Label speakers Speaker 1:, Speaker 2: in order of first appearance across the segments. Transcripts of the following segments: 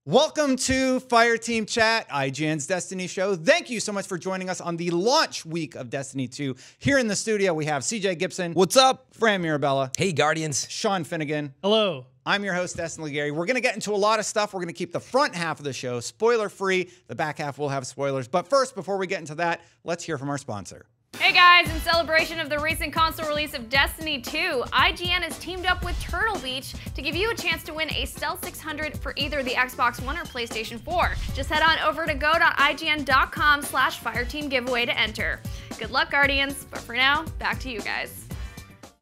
Speaker 1: Welcome to Fireteam Chat, IGN's Destiny show. Thank you so much for joining us on the launch week of Destiny 2. Here in the studio, we have CJ Gibson.
Speaker 2: What's up?
Speaker 1: Fran Mirabella.
Speaker 2: Hey, Guardians.
Speaker 1: Sean Finnegan.
Speaker 3: Hello.
Speaker 1: I'm your host, Destin Legary. We're going to get into a lot of stuff. We're going to keep the front half of the show spoiler-free. The back half will have spoilers. But first, before we get into that, let's hear from our sponsor.
Speaker 4: Hey guys, in celebration of the recent console release of Destiny 2, IGN has teamed up with Turtle Beach to give you a chance to win a Stealth 600 for either the Xbox One or PlayStation 4. Just head on over to go.ign.com/Fireteam giveaway to enter. Good luck, Guardians, but for now, back to you guys.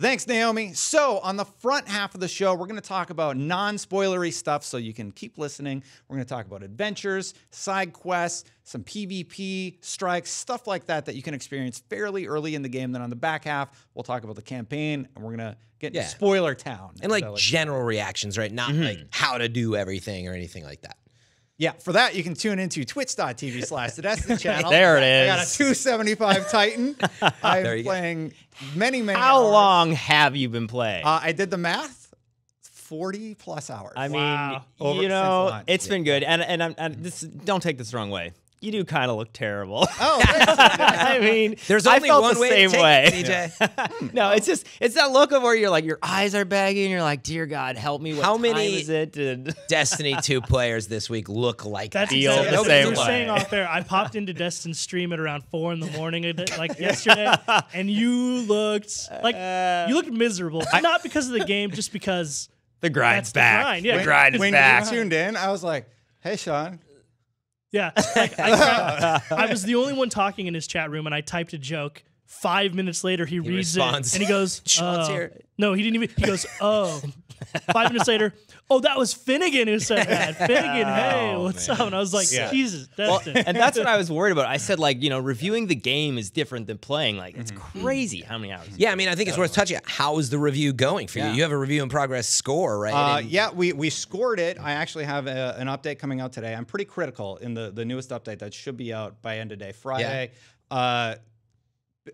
Speaker 1: Thanks, Naomi. So on the front half of the show, we're going to talk about non-spoilery stuff so you can keep listening. We're going to talk about adventures, side quests, some PvP, strikes, stuff like that that you can experience fairly early in the game. Then on the back half, we'll talk about the campaign, and we're going to get into spoiler town.
Speaker 2: And like general reactions, right? Not like how to do everything or anything like that.
Speaker 1: Yeah, for that, you can tune into twitch.tv/the Destiny channel.
Speaker 3: There it is.
Speaker 1: I got a 275 Titan. I'm playing many
Speaker 5: How
Speaker 1: hours.
Speaker 5: long have you been playing?
Speaker 1: I did the math. 40 plus hours.
Speaker 5: I mean,
Speaker 3: Wow.
Speaker 5: you know,
Speaker 1: since launch.
Speaker 5: it's been good. And this, don't take this the wrong way. You do kind of look terrible.
Speaker 1: Oh, thanks.
Speaker 5: I mean,
Speaker 2: There's
Speaker 5: I
Speaker 2: only
Speaker 5: felt
Speaker 2: one
Speaker 5: the
Speaker 2: way
Speaker 5: same
Speaker 2: to take
Speaker 5: way.
Speaker 2: it, CJ.
Speaker 5: No, it's that look of where you're like, your eyes are baggy and you're like, dear God, help me. What
Speaker 2: How
Speaker 5: time
Speaker 2: many-
Speaker 5: is it? And
Speaker 2: Destiny 2 players this week look like
Speaker 3: That's
Speaker 2: that.
Speaker 5: Feel
Speaker 3: exactly
Speaker 5: the
Speaker 3: what
Speaker 5: same
Speaker 3: you were
Speaker 5: way.
Speaker 3: saying off there. I popped into Destin's stream at around 4 in the morning, like yesterday, and you looked miserable. Not because of the game, just because
Speaker 5: the grind's
Speaker 3: that's the
Speaker 5: back.
Speaker 3: grind. Yeah,
Speaker 5: The grind's
Speaker 1: When
Speaker 5: back.
Speaker 1: you tuned in, I was like, hey, Sean.
Speaker 3: yeah. Like, I was the only one talking in his chat room, and I typed a joke. 5 minutes later, he reads
Speaker 2: responds.
Speaker 3: it, and he goes,
Speaker 2: Sean's
Speaker 3: "Oh."
Speaker 2: here.
Speaker 3: No, he didn't even. He goes, "Oh." 5 minutes later, oh, that was Finnegan who said that. Finnegan, hey, what's up? And I was like, Jesus, Destin.
Speaker 5: And that's what I was worried about. I said, like, you know, reviewing the game is different than playing. Like, it's crazy how many hours.
Speaker 2: Yeah, I mean, I think it's worth touching. How is the review going for you? You have a review in progress score, right? And-
Speaker 1: Yeah, we scored it. I actually have an update coming out today. I'm pretty critical in the newest update that should be out by end of day Friday.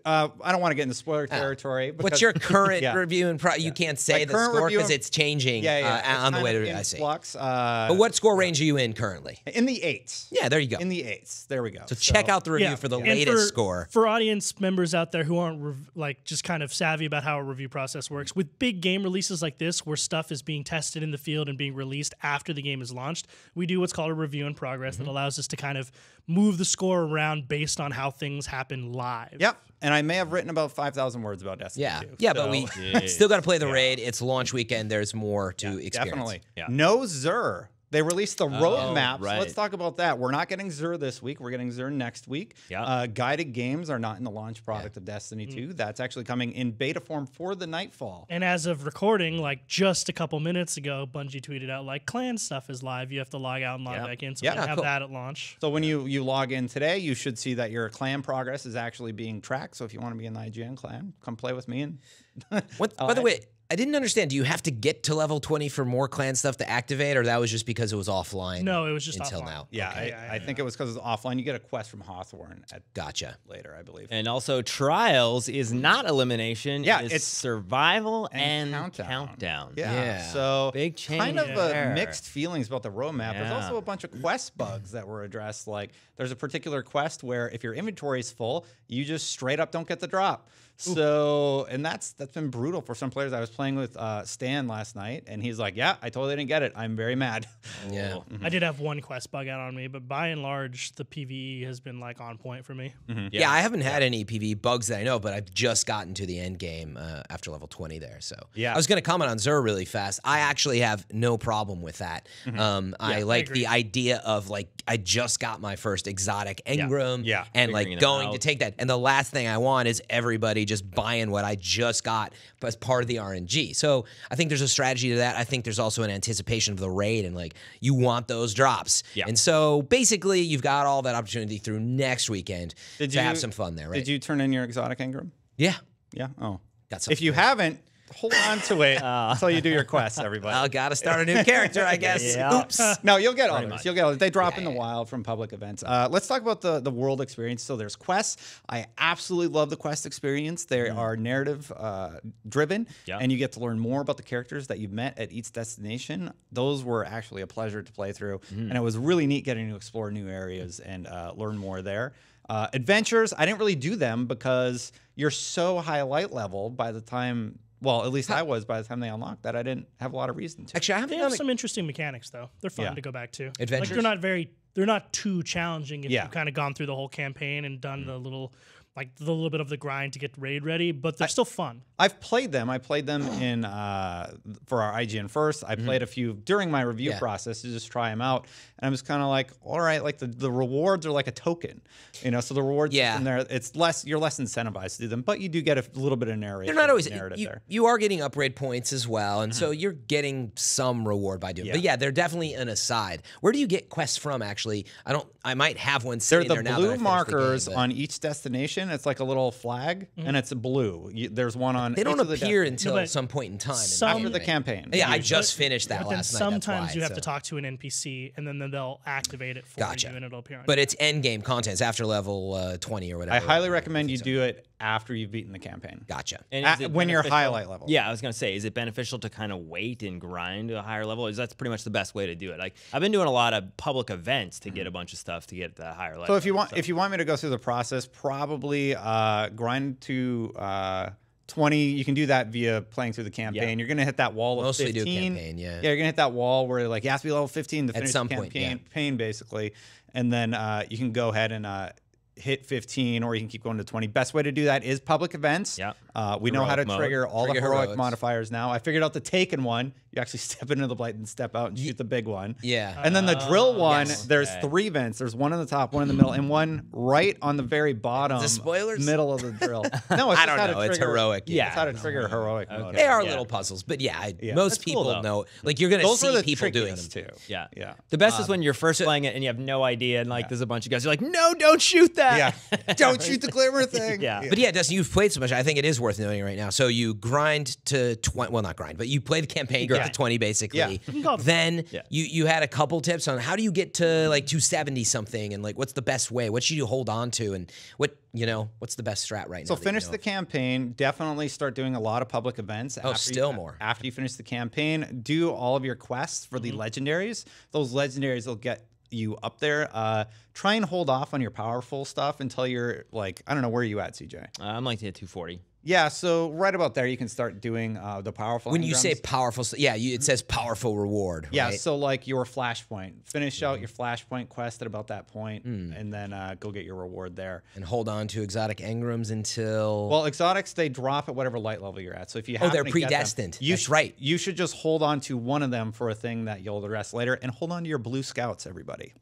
Speaker 1: I don't want to get into spoiler territory. Because,
Speaker 2: What's your current
Speaker 1: Yeah.
Speaker 2: review and you can't say
Speaker 1: My
Speaker 2: the
Speaker 1: current
Speaker 2: score
Speaker 1: review
Speaker 2: because
Speaker 1: in-
Speaker 2: it's changing
Speaker 1: It's
Speaker 2: on the
Speaker 1: kind
Speaker 2: way
Speaker 1: of
Speaker 2: to
Speaker 1: in
Speaker 2: I see.
Speaker 1: flux.
Speaker 2: But what score range are you in currently?
Speaker 1: In the 8s.
Speaker 2: Yeah, there you go.
Speaker 1: In the 8s. There we go.
Speaker 2: So check out the review for the
Speaker 3: And
Speaker 2: latest score.
Speaker 3: For audience members out there who aren't like just kind of savvy about how a review process works, with big game releases like this, where stuff is being tested in the field and being released after the game is launched, we do what's called a review in progress that allows us to kind of move the score around based on how things happen live.
Speaker 1: Yep. And I may have written about 5,000 words about Destiny 2.
Speaker 2: Yeah,
Speaker 1: so-
Speaker 2: but we still got to play the raid. It's launch weekend. There's more to experience.
Speaker 1: Definitely.
Speaker 5: Yeah.
Speaker 1: No Xur. They released the roadmap.
Speaker 5: right.
Speaker 1: So let's talk about that. We're not getting Xur this week. We're getting Xur next week.
Speaker 5: Yeah.
Speaker 1: Guided games are not in the launch product of Destiny 2. That's actually coming in beta form for the Nightfall.
Speaker 3: And as of recording, like just a couple minutes ago, Bungie tweeted out like clan stuff is live. You have to log out and log back in. So
Speaker 1: Yeah.
Speaker 3: we have
Speaker 2: Cool.
Speaker 3: that at launch.
Speaker 1: So when you log in today, you should see that your clan progress is actually being tracked. So if you want to be in the IGN clan, come play with me. And
Speaker 2: By the way, I didn't understand. Do you have to get to level 20 for more clan stuff to activate, or that was just because it was offline?
Speaker 3: No, it was just
Speaker 2: until
Speaker 3: offline.
Speaker 2: now.
Speaker 1: yeah,
Speaker 2: Okay.
Speaker 1: I think it was because it's offline. You get a quest from Hawthorne at
Speaker 2: Gotcha.
Speaker 1: later, I believe.
Speaker 5: And also, Trials is not elimination.
Speaker 1: Yeah,
Speaker 5: it's
Speaker 1: it's
Speaker 5: survival and
Speaker 1: countdown.
Speaker 5: countdown.
Speaker 1: Yeah. So
Speaker 5: Big
Speaker 1: kind
Speaker 5: change
Speaker 1: of
Speaker 5: there.
Speaker 1: mixed feelings about the roadmap. There's
Speaker 5: Yeah.
Speaker 1: also a bunch of quest bugs that were addressed. Like there's a particular quest where if your inventory is full, you just straight up don't get the drop. So, and that's been brutal for some players. I was playing with Stan last night, and he's like, "Yeah, I totally didn't get it. I'm very mad."
Speaker 2: Yeah.
Speaker 3: I did have one quest bug out on me, but by and large, the PvE has been like on point for me.
Speaker 2: Yeah, I haven't had any PvE bugs that I know, but I've just gotten to the end game after level 20 there. So
Speaker 1: Yeah.
Speaker 2: I was going to comment on Xur really fast. I actually have no problem with that. I like
Speaker 3: agree.
Speaker 2: the idea of like I just got my first exotic Engram
Speaker 1: Yeah.
Speaker 2: and
Speaker 5: Figuring
Speaker 2: like
Speaker 5: it
Speaker 2: going to
Speaker 5: out.
Speaker 2: take that. And the last thing I want is everybody just buying what I just got as part of the RNG. So I think there's a strategy to that. I think there's also an anticipation of the raid and like you want those drops.
Speaker 5: Yeah.
Speaker 2: And so basically you've got all that opportunity through next weekend to have some fun there, right?
Speaker 1: Did you turn in your exotic Engram?
Speaker 2: Yeah.
Speaker 1: Yeah. Oh.
Speaker 2: Got some.
Speaker 1: If you haven't, hold on to it until you do your quests, everybody.
Speaker 2: I gotta start a new character, I guess.
Speaker 5: Yeah.
Speaker 2: Oops.
Speaker 1: No, you'll get
Speaker 5: Pretty
Speaker 1: others.
Speaker 5: much.
Speaker 1: You'll get others. They drop in the
Speaker 2: yeah.
Speaker 1: wild from public events. Let's talk about the world experience. So there's quests. I absolutely love the quest experience. They are narrative driven,
Speaker 5: Yeah.
Speaker 1: and you get to learn more about the characters that you've met at each destination. Those were actually a pleasure to play through, and it was really neat getting to explore new areas and learn more there. Adventures, I didn't really do them because you're so high light level by the time. Well, at least I was by the time they unlocked that I didn't have a lot of reason to.
Speaker 2: Actually, I
Speaker 3: They
Speaker 2: haven't
Speaker 3: have
Speaker 2: done
Speaker 3: some interesting mechanics though. They're fun
Speaker 1: Yeah.
Speaker 3: to go back to. Like
Speaker 2: Adventures?
Speaker 3: they're not too challenging if
Speaker 1: Yeah.
Speaker 3: you've kind of gone through the whole campaign and done the little bit of the grind to get raid ready, but they're still fun.
Speaker 1: I've played them. I played them in for our IGN first. I played a few during my review
Speaker 2: Yeah.
Speaker 1: process to just try them out, and I was kind of like, all right, like the rewards are like a token, so the rewards
Speaker 2: Yeah.
Speaker 1: in there, you're less incentivized to do them, but you do get a little bit of narration.
Speaker 2: They're not always.
Speaker 1: narrative there.
Speaker 2: You are getting upgrade points as well, and so you're getting some reward by doing it. But yeah, they're definitely an aside. Where do you get quests from? Actually, I might have one
Speaker 1: They're
Speaker 2: sitting
Speaker 1: the
Speaker 2: there now.
Speaker 1: blue
Speaker 2: that I finished the
Speaker 1: markers
Speaker 2: game, but
Speaker 1: on each destination. It's like a little flag, and it's blue. There's one on.
Speaker 2: they don't
Speaker 1: each of the
Speaker 2: appear
Speaker 1: destinations.
Speaker 2: until
Speaker 3: but
Speaker 2: some point in time. in
Speaker 3: some-
Speaker 1: after the
Speaker 2: game.
Speaker 1: campaign.
Speaker 2: Yeah, I
Speaker 1: Usually.
Speaker 2: just finished that
Speaker 3: But then
Speaker 2: last night. that's
Speaker 3: sometimes
Speaker 2: why,
Speaker 3: you have
Speaker 2: so.
Speaker 3: to talk to an NPC, and then they'll activate it for
Speaker 2: Gotcha.
Speaker 3: you, and it'll appear on
Speaker 2: But
Speaker 3: your
Speaker 2: it's end game content. It's after level 20 or whatever.
Speaker 1: I highly recommend you do it after you've beaten the campaign.
Speaker 2: Gotcha.
Speaker 5: And is it
Speaker 1: When you're
Speaker 5: beneficial-
Speaker 1: highlight level.
Speaker 5: Yeah, I was gonna say, is it beneficial to kind of wait and grind to a higher level? Is that's pretty much the best way to do it? Like I've been doing a lot of public events to get a bunch of stuff to get the higher level.
Speaker 1: So if you want me to go through the process, probably grind to 20. You can do that via playing through the campaign.
Speaker 5: Yeah.
Speaker 1: You're gonna hit that wall of
Speaker 2: Mostly
Speaker 1: 15.
Speaker 2: do campaign, yeah.
Speaker 1: Yeah, you're gonna hit that wall where like you have to be level 15 to finish
Speaker 2: some
Speaker 1: the
Speaker 2: point,
Speaker 1: campaign, basically, and then you can go ahead and hit 15, or you can keep going to 20. Best way to do that is public events.
Speaker 5: Yep.
Speaker 1: We know how to
Speaker 5: Heroic mode.
Speaker 1: trigger all the
Speaker 2: Trigger
Speaker 1: heroic
Speaker 2: heroics.
Speaker 1: modifiers now. I figured out the Taken one. You actually step into the blight and step out and shoot the big one.
Speaker 2: Yeah.
Speaker 1: And then the drill one,
Speaker 2: yes.
Speaker 1: there's
Speaker 5: Okay.
Speaker 1: 3 vents. There's one in the top, one in the middle, and one right on the very bottom.
Speaker 2: Is this spoilers?
Speaker 1: Middle of the drill. No, it's
Speaker 2: I
Speaker 1: just
Speaker 2: don't
Speaker 1: how to
Speaker 2: know. It's
Speaker 1: trigger-
Speaker 2: heroic.
Speaker 5: Yeah.
Speaker 1: It's how to trigger heroic mode.
Speaker 2: They are
Speaker 5: Yeah.
Speaker 2: little puzzles, but yeah,
Speaker 1: Yeah.
Speaker 2: most
Speaker 5: That's cool,
Speaker 2: people
Speaker 5: though.
Speaker 2: know. Like you're gonna
Speaker 1: Those were
Speaker 2: see
Speaker 1: the
Speaker 2: people doing them
Speaker 1: trickiest too.
Speaker 5: Yeah.
Speaker 1: Yeah.
Speaker 5: The best is when you're first playing it and you have no idea, and like there's a bunch of guys. You're like, no, don't shoot that.
Speaker 1: Yeah. Don't shoot the glimmer thing.
Speaker 5: Yeah.
Speaker 2: But yeah, Dustin, you've played so much. I think it is worth noting right now. So you grind to 20. Well, not grind, but you play the campaign, get to 20 basically.
Speaker 1: Yeah.
Speaker 2: Then
Speaker 5: Yeah.
Speaker 2: you had a couple tips on how do you get to like 270 something, and like what's the best way? What should you hold on to, and what's the best strat right now?
Speaker 1: So
Speaker 2: that you
Speaker 1: finish
Speaker 2: know
Speaker 1: the
Speaker 2: of?
Speaker 1: campaign. Definitely start doing a lot of public events.
Speaker 2: still more.
Speaker 1: After you finish the campaign, do all of your quests for the legendaries. Those legendaries will get you up there. Try and hold off on your powerful stuff until you're like, I don't know, where are you at, CJ?
Speaker 5: I'm like at 240.
Speaker 1: Yeah, so right about there, you can start doing the powerful.
Speaker 2: When you say
Speaker 1: engrams.
Speaker 2: powerful, it says powerful reward.
Speaker 1: Yeah,
Speaker 2: right?
Speaker 1: so like your flashpoint. Finish out your flashpoint quest at about that point, and then go get your reward there.
Speaker 2: and hold on to exotic engrams until.
Speaker 1: Well, exotics, they drop at whatever light level you're at. So if you happen
Speaker 2: they're
Speaker 1: to get them,
Speaker 2: predestined.
Speaker 1: you
Speaker 2: That's right.
Speaker 1: You should just hold on to one of them for a thing that you'll address later, and hold on to your blue scouts, everybody.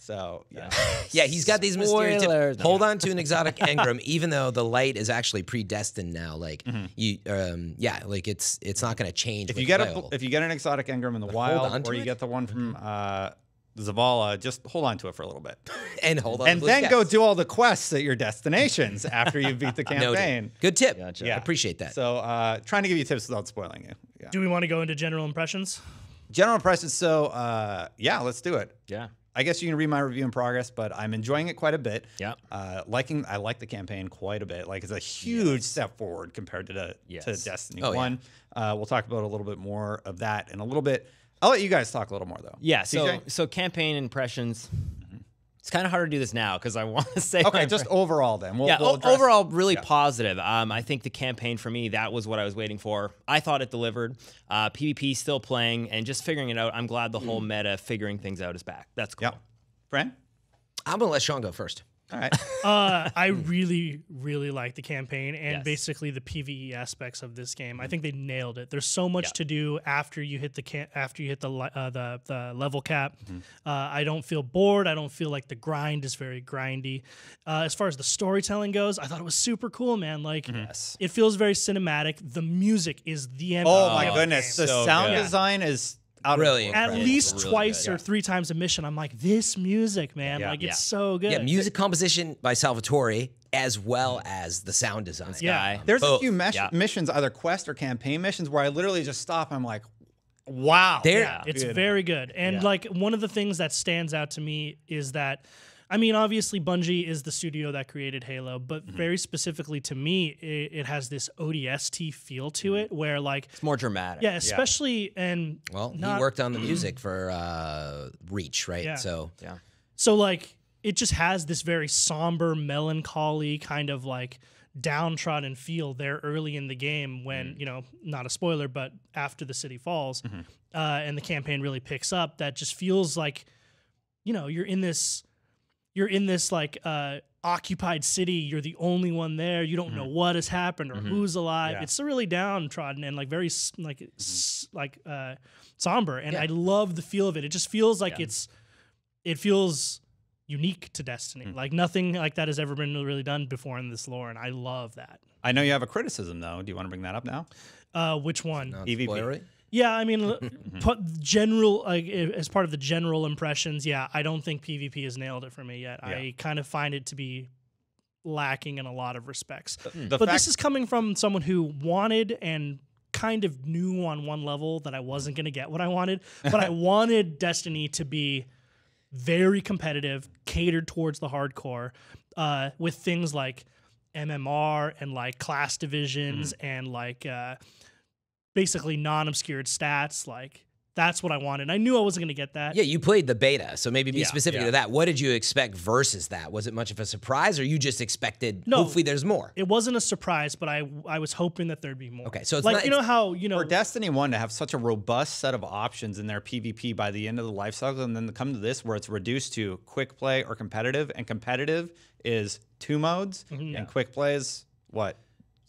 Speaker 1: So yeah,
Speaker 2: Yeah, he's got these mysterious
Speaker 5: Spoilers.
Speaker 2: tips. Hold on to an exotic engram, even though the light is actually predestined now. Like like it's not going to change.
Speaker 1: if
Speaker 2: with
Speaker 1: you get
Speaker 2: level.
Speaker 1: if you get an exotic engram in the
Speaker 2: hold
Speaker 1: wild,
Speaker 2: on to
Speaker 1: or you
Speaker 2: it?
Speaker 1: get the one from Zavala, just hold on to it for a little bit,
Speaker 2: and hold on,
Speaker 1: and
Speaker 2: to blue
Speaker 1: then
Speaker 2: scouts.
Speaker 1: go do all the quests at your destinations after you beat the
Speaker 2: Noted.
Speaker 1: campaign.
Speaker 2: Good tip.
Speaker 5: Gotcha.
Speaker 2: I appreciate that.
Speaker 1: So trying to give you tips without spoiling you. Yeah.
Speaker 3: Do we want to go into general impressions?
Speaker 1: General impressions. So yeah, let's do it.
Speaker 5: Yeah.
Speaker 1: I guess you can read my review in progress, but I'm enjoying it quite a bit.
Speaker 5: Yeah.
Speaker 1: I like the campaign quite a bit. Like it's a huge step forward compared to
Speaker 5: Yes.
Speaker 1: Destiny
Speaker 2: Oh, yeah.
Speaker 1: 1. We'll talk about a little bit more of that in a little bit. I'll let you guys talk a little more though.
Speaker 5: Yeah.
Speaker 1: CJ?
Speaker 5: So campaign impressions. It's kind of hard to do this now because I want to say
Speaker 1: Okay,
Speaker 5: my
Speaker 1: just overall then. We'll address-
Speaker 5: overall, really positive. I think the campaign for me, that was what I was waiting for. I thought it delivered. PvP still playing and just figuring it out. I'm glad the whole meta figuring things out is back. That's cool.
Speaker 1: Yep. Fran?
Speaker 2: I'm gonna let Sean go first.
Speaker 1: All right.
Speaker 3: I really, really like the campaign and
Speaker 5: Yes.
Speaker 3: basically the PVE aspects of this game. I think they nailed it. There's so much to do after you hit the level cap. I don't feel bored. I don't feel like the grind is very grindy. As far as the storytelling goes, I thought it was super cool, man. Like it feels very cinematic. The music is the MVP.
Speaker 1: Oh my
Speaker 3: of
Speaker 1: goodness.
Speaker 3: The
Speaker 1: The
Speaker 3: game.
Speaker 5: So
Speaker 1: sound
Speaker 5: good.
Speaker 1: design is out
Speaker 2: Really
Speaker 1: of
Speaker 3: At
Speaker 2: incredible.
Speaker 3: least
Speaker 5: It's really
Speaker 3: twice
Speaker 5: good.
Speaker 3: or 3 times a mission, I'm like, this music, man.
Speaker 1: Yeah.
Speaker 3: Like
Speaker 1: Yeah.
Speaker 3: it's so good.
Speaker 2: Yeah, music composition by Salvatore. as well as the sound design.
Speaker 3: Yeah.
Speaker 1: There's a
Speaker 2: Both.
Speaker 1: few missions, either quest or campaign missions, where I literally just stop. I'm like, wow.
Speaker 3: Yeah, it's very good. And like one of the things that stands out to me is that, I mean, obviously Bungie is the studio that created Halo, but very specifically to me, it has this ODST feel to it, where like
Speaker 5: It's more dramatic.
Speaker 3: yeah, especially and
Speaker 2: Well,
Speaker 3: not,
Speaker 2: he worked on the music for Reach, right?
Speaker 3: Yeah.
Speaker 2: So
Speaker 3: like it just has this very somber, melancholy kind of like downtrodden feel there early in the game when, you know, not a spoiler, but after the city falls and the campaign really picks up, that just feels like, you know, you're in this like occupied city. You're the only one there. You don't know what has happened or who's alive.
Speaker 1: Yeah.
Speaker 3: It's really downtrodden and like very somber. And I love the feel of it. It just feels like it feels unique to Destiny. Like nothing like that has ever been really done before in this lore, and I love that.
Speaker 1: I know you have a criticism, though. Do you want to bring that up now?
Speaker 3: Which one?
Speaker 1: EVP.
Speaker 2: spoilery.
Speaker 3: Yeah, I mean, general like as part of the general impressions. Yeah, I don't think PvP has nailed it for me yet.
Speaker 1: Yeah.
Speaker 3: I kind of find it to be lacking in a lot of respects.
Speaker 1: The
Speaker 3: But
Speaker 1: fact-
Speaker 3: this is coming from someone who wanted and kind of knew on one level that I wasn't going to get what I wanted, but I wanted Destiny to be very competitive, catered towards the hardcore, with things like MMR and like class divisions and like basically non-obscured stats. Like that's what I wanted. I knew I wasn't going to get that.
Speaker 2: Yeah, you played the beta, so maybe be specific
Speaker 1: yeah.
Speaker 2: to that. What did you expect versus that? Was it much of a surprise, or you just expected,
Speaker 3: No.
Speaker 2: hopefully there's more?
Speaker 3: It wasn't a surprise, but I was hoping that there'd be more.
Speaker 2: Okay, so it's
Speaker 3: like
Speaker 2: not-
Speaker 3: you know how you know
Speaker 1: For Destiny 1 to have such a robust set of options in their PvP by the end of the life cycle, and then to come to this where it's reduced to quick play or competitive, and competitive is 2 modes, and quick play is what?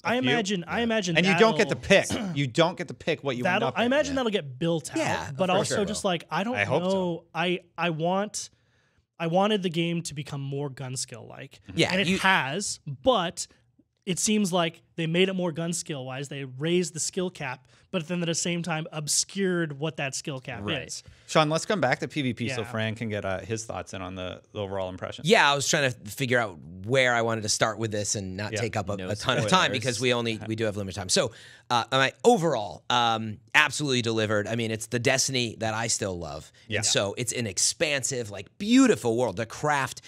Speaker 3: I imagine,
Speaker 1: And you don't get to pick. You don't get to pick what you end up
Speaker 3: I
Speaker 1: in.
Speaker 3: imagine that'll get built out.
Speaker 2: Yeah,
Speaker 3: but
Speaker 2: for
Speaker 3: also
Speaker 2: sure
Speaker 3: just
Speaker 2: will.
Speaker 3: like I don't
Speaker 1: I hope
Speaker 3: know.
Speaker 1: so.
Speaker 3: I wanted the game to become more gun skill like.
Speaker 2: Yeah,
Speaker 3: and it has, but it seems like they made it more gun skill wise. They raised the skill cap, but then at the same time obscured what that skill cap is.
Speaker 1: Sean, let's come back to PvP so
Speaker 3: Yeah.
Speaker 1: Fran can get his thoughts in on the overall impression.
Speaker 2: Yeah, I was trying to figure out where I wanted to start with this and not take up a ton of time because we do have limited time. So, my overall, absolutely delivered. I mean, it's the Destiny that I still love, and so it's an expansive, like beautiful world. The craft